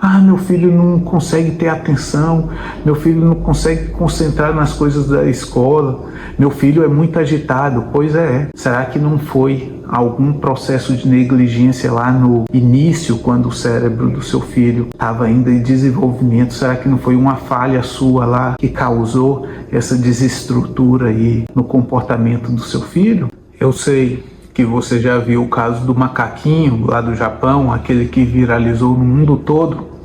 Ah, meu filho não consegue ter atenção, meu filho não consegue concentrar nas coisas da escola, meu filho é muito agitado. Pois é, será que não foi algum processo de negligência lá no início, quando o cérebro do seu filho estava ainda em desenvolvimento? Será que não foi uma falha sua lá que causou essa desestrutura aí no comportamento do seu filho? Eu sei que você já viu o caso do macaquinho lá do Japão, aquele que viralizou no mundo todo.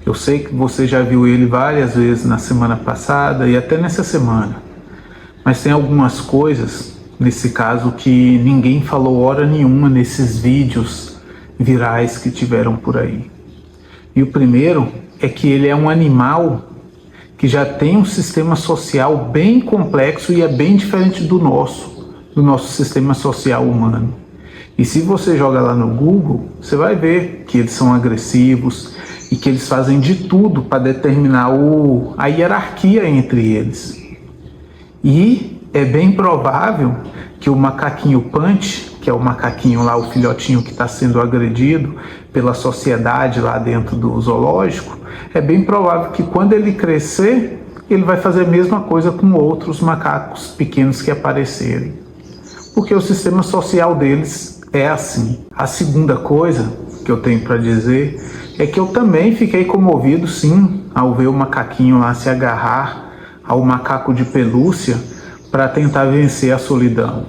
Eu sei que você já viu ele várias vezes na semana passada e até nessa semana. Mas tem algumas coisas nesse caso que ninguém falou hora nenhuma nesses vídeos virais que tiveram por aí. E o primeiro é que ele é um animal que já tem um sistema social bem complexo e é bem diferente do nosso sistema social humano. E se você joga lá no Google, você vai ver que eles são agressivos e que eles fazem de tudo para determinar a hierarquia entre eles. E é bem provável que o macaquinho Punch, que é o macaquinho lá, o filhotinho que está sendo agredido pela sociedade lá dentro do zoológico, é bem provável que quando ele crescer, ele vai fazer a mesma coisa com outros macacos pequenos que aparecerem. Porque o sistema social deles é assim. A segunda coisa que eu tenho para dizer é que eu também fiquei comovido, sim, ao ver o macaquinho lá se agarrar ao macaco de pelúcia para tentar vencer a solidão.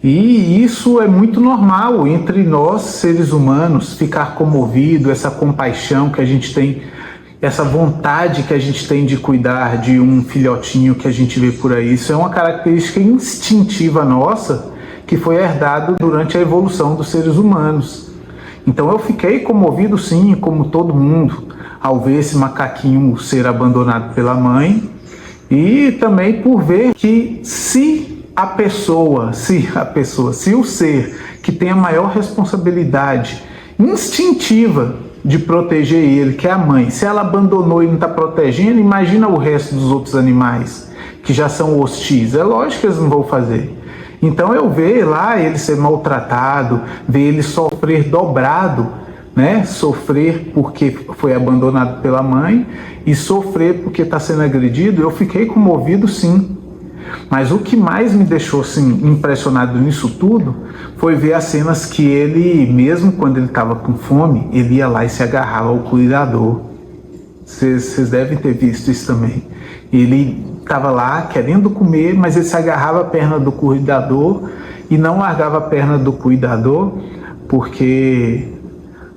E isso é muito normal entre nós, seres humanos, ficar comovido, essa compaixão que a gente tem, essa vontade que a gente tem de cuidar de um filhotinho que a gente vê por aí. Isso é uma característica instintiva nossa que foi herdada durante a evolução dos seres humanos. Então eu fiquei comovido, sim, como todo mundo, ao ver esse macaquinho ser abandonado pela mãe, e também por ver que se o ser que tem a maior responsabilidade instintiva de proteger ele, que é a mãe, se ela abandonou e não está protegendo, imagina o resto dos outros animais que já são hostis. É lógico que eles não vão fazer. Então eu ver lá ele ser maltratado, ver ele sofrer dobrado, né? Sofrer porque foi abandonado pela mãe e sofrer porque está sendo agredido, eu fiquei comovido, sim. Mas o que mais me deixou assim, impressionado nisso tudo foi ver as cenas que ele, mesmo quando ele estava com fome, ele ia lá e se agarrava ao cuidador. Vocês devem ter visto isso também. Ele estava lá querendo comer, mas ele se agarrava a perna do cuidador e não largava a perna do cuidador, porque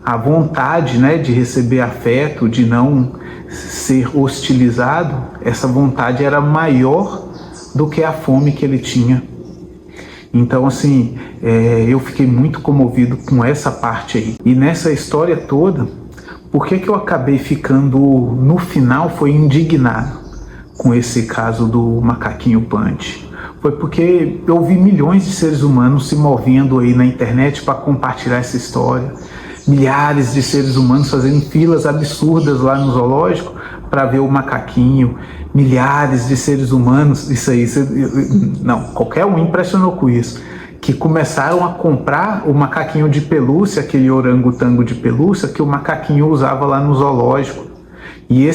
a vontade, né, de receber afeto, de não ser hostilizado, essa vontade era maior do que a fome que ele tinha. Então, assim, eu fiquei muito comovido com essa parte aí. E nessa história toda, por que eu acabei ficando, no final, foi indignado com esse caso do macaquinho Punch? Foi porque eu vi milhões de seres humanos se movendo aí na internet para compartilhar essa história. Milhares de seres humanos fazendo filas absurdas lá no zoológico para ver o macaquinho. Milhares de seres humanos, não, qualquer um impressionou com isso, que começaram a comprar o macaquinho de pelúcia, aquele orangotango de pelúcia que o macaquinho usava lá no zoológico. E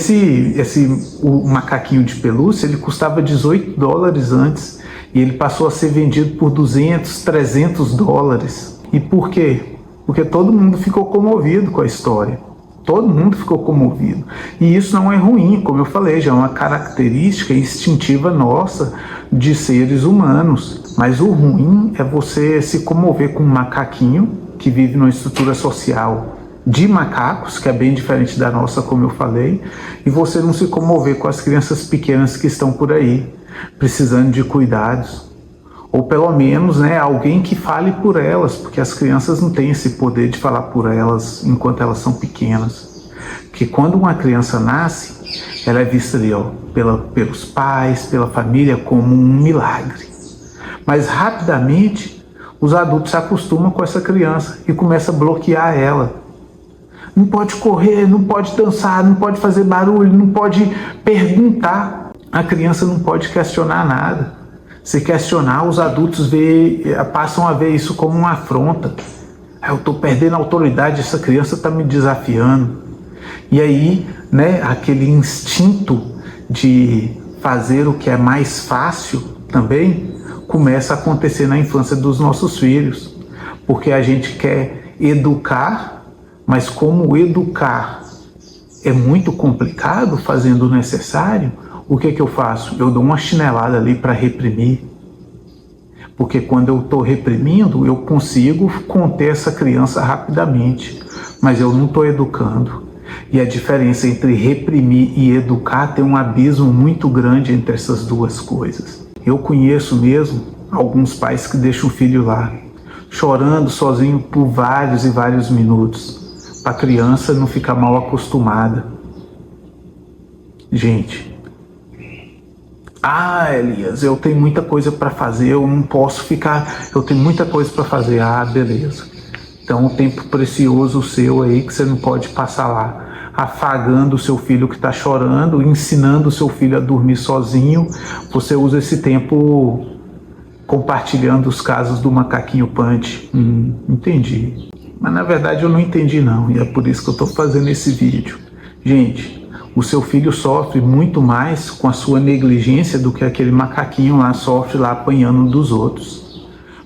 o macaquinho de pelúcia, ele custava $18 antes, e ele passou a ser vendido por $200, $300. E por quê? Porque todo mundo ficou comovido com a história. Todo mundo ficou comovido. E isso não é ruim, como eu falei, já é uma característica instintiva nossa de seres humanos. Mas o ruim é você se comover com um macaquinho que vive numa estrutura social de macacos, que é bem diferente da nossa, como eu falei, e você não se comover com as crianças pequenas que estão por aí, precisando de cuidados. Ou pelo menos, né, alguém que fale por elas, porque as crianças não têm esse poder de falar por elas enquanto elas são pequenas. Porque quando uma criança nasce, ela é vista ali, pelos pais, pela família, como um milagre. Mas rapidamente, os adultos se acostumam com essa criança e começam a bloquear ela. Não pode correr, não pode dançar, não pode fazer barulho, não pode perguntar. A criança não pode questionar nada. Se questionar, os adultos passam a ver isso como uma afronta. Eu estou perdendo a autoridade, essa criança está me desafiando. E aí, né, aquele instinto de fazer o que é mais fácil também começa a acontecer na infância dos nossos filhos, porque a gente quer educar, mas como educar é muito complicado fazendo o necessário, o que eu faço? Eu dou uma chinelada ali para reprimir, porque quando eu estou reprimindo, eu consigo conter essa criança rapidamente, mas eu não estou educando. E a diferença entre reprimir e educar tem um abismo muito grande entre essas duas coisas. Eu conheço mesmo alguns pais que deixam o filho lá, chorando sozinho por vários e vários minutos, para a criança não ficar mal acostumada. Gente, Elias, eu tenho muita coisa para fazer, eu não posso ficar, eu tenho muita coisa para fazer. Beleza. Então, o tempo precioso seu aí que você não pode passar lá, afagando o seu filho que está chorando, ensinando o seu filho a dormir sozinho, você usa esse tempo compartilhando os casos do macaquinho Punch. Entendi. Mas na verdade eu não entendi não, e é por isso que eu estou fazendo esse vídeo. Gente, o seu filho sofre muito mais com a sua negligência do que aquele macaquinho lá sofre lá apanhando dos outros.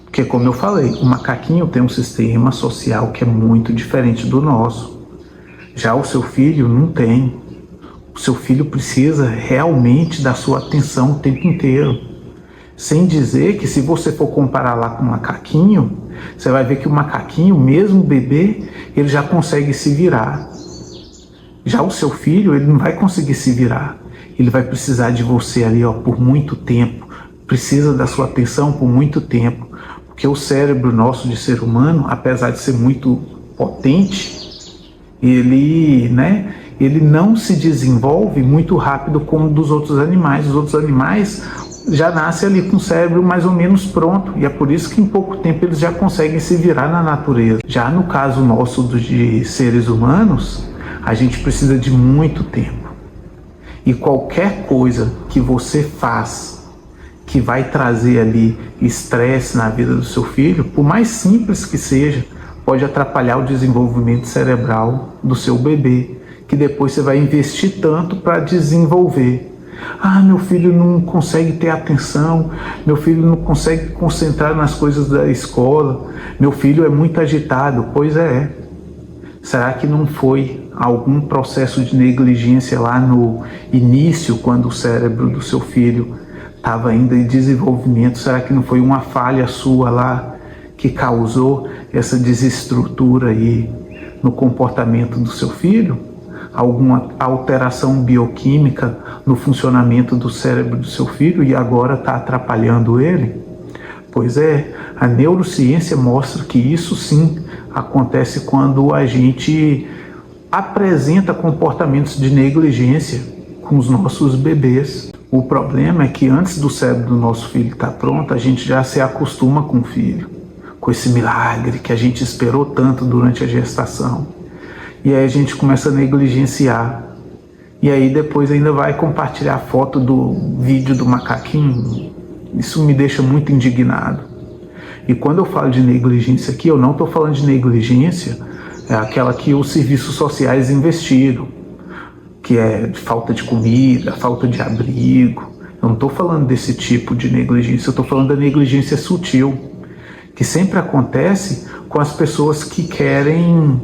Porque, como eu falei, o macaquinho tem um sistema social que é muito diferente do nosso. Já o seu filho não tem. O seu filho precisa realmente da sua atenção o tempo inteiro. Sem dizer que se você for comparar lá com o macaquinho, você vai ver que o macaquinho, mesmo bebê, ele já consegue se virar. Já o seu filho, ele não vai conseguir se virar. Ele vai precisar de você ali, por muito tempo. Precisa da sua atenção por muito tempo. Porque o cérebro nosso de ser humano, apesar de ser muito potente, ele não se desenvolve muito rápido como o dos outros animais. Os outros animais já nascem ali com o cérebro mais ou menos pronto, e é por isso que em pouco tempo eles já conseguem se virar na natureza. Já no caso nosso de seres humanos, a gente precisa de muito tempo. E qualquer coisa que você faz que vai trazer ali estresse na vida do seu filho, por mais simples que seja, pode atrapalhar o desenvolvimento cerebral do seu bebê, que depois você vai investir tanto para desenvolver. Meu filho não consegue ter atenção, meu filho não consegue concentrar nas coisas da escola, meu filho é muito agitado. Pois é. Será que não foi algum processo de negligência lá no início, quando o cérebro do seu filho estava ainda em desenvolvimento? Será que não foi uma falha sua lá que causou essa desestrutura aí no comportamento do seu filho? Alguma alteração bioquímica no funcionamento do cérebro do seu filho e agora está atrapalhando ele? Pois é, a neurociência mostra que isso sim acontece quando a gente apresenta comportamentos de negligência com os nossos bebês. O problema é que antes do cérebro do nosso filho estar pronto, a gente já se acostuma com o filho, com esse milagre que a gente esperou tanto durante a gestação. E aí a gente começa a negligenciar. E aí depois ainda vai compartilhar a foto do vídeo do macaquinho. Isso me deixa muito indignado. E quando eu falo de negligência aqui, eu não estou falando de negligência aquela que os serviços sociais investiram, que é de falta de comida, falta de abrigo. Eu não estou falando desse tipo de negligência, eu estou falando da negligência sutil, que sempre acontece com as pessoas que querem,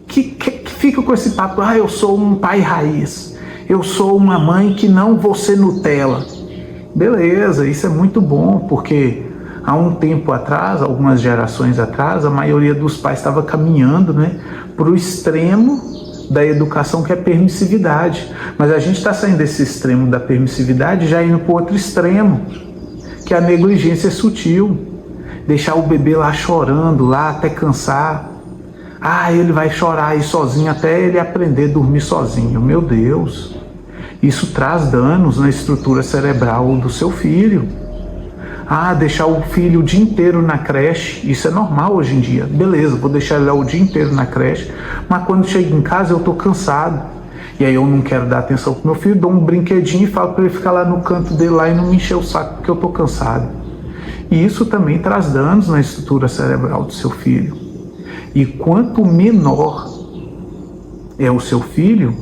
que ficam com esse papo: eu sou um pai raiz, eu sou uma mãe que não vou ser Nutella. Beleza, isso é muito bom, porque há um tempo atrás, algumas gerações atrás, a maioria dos pais estava caminhando para o extremo da educação, que é a permissividade. Mas a gente está saindo desse extremo da permissividade já indo para o outro extremo, que é a negligência sutil. Deixar o bebê lá chorando, lá até cansar. Ele vai chorar aí sozinho até ele aprender a dormir sozinho. Meu Deus, isso traz danos na estrutura cerebral do seu filho. Deixar o filho o dia inteiro na creche, isso é normal hoje em dia. Beleza, vou deixar ele lá o dia inteiro na creche, mas quando chega em casa eu estou cansado. E aí eu não quero dar atenção pro meu filho, dou um brinquedinho e falo para ele ficar lá no canto dele lá e não me encher o saco porque eu estou cansado. E isso também traz danos na estrutura cerebral do seu filho. E quanto menor é o seu filho,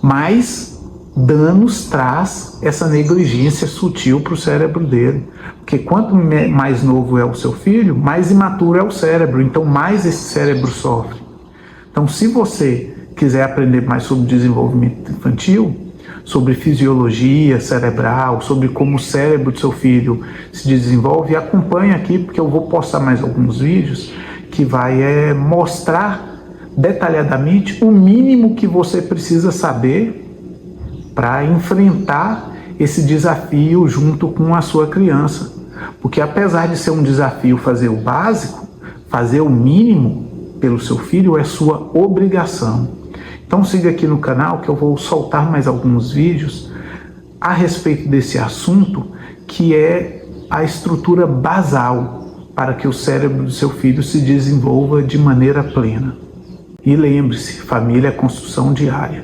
mais danos traz essa negligência sutil para o cérebro dele. Porque quanto mais novo é o seu filho, mais imaturo é o cérebro, então mais esse cérebro sofre. Então, se você quiser aprender mais sobre desenvolvimento infantil, sobre fisiologia cerebral, sobre como o cérebro do seu filho se desenvolve, acompanhe aqui, porque eu vou postar mais alguns vídeos que vai mostrar detalhadamente o mínimo que você precisa saber para enfrentar esse desafio junto com a sua criança. Porque apesar de ser um desafio fazer o básico, fazer o mínimo pelo seu filho é sua obrigação. Então siga aqui no canal que eu vou soltar mais alguns vídeos a respeito desse assunto, que é a estrutura basal para que o cérebro do seu filho se desenvolva de maneira plena. E lembre-se, família é construção diária.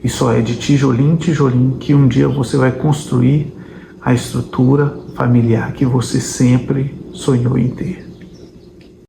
E só é de tijolinho em tijolinho que um dia você vai construir a estrutura familiar que você sempre sonhou em ter.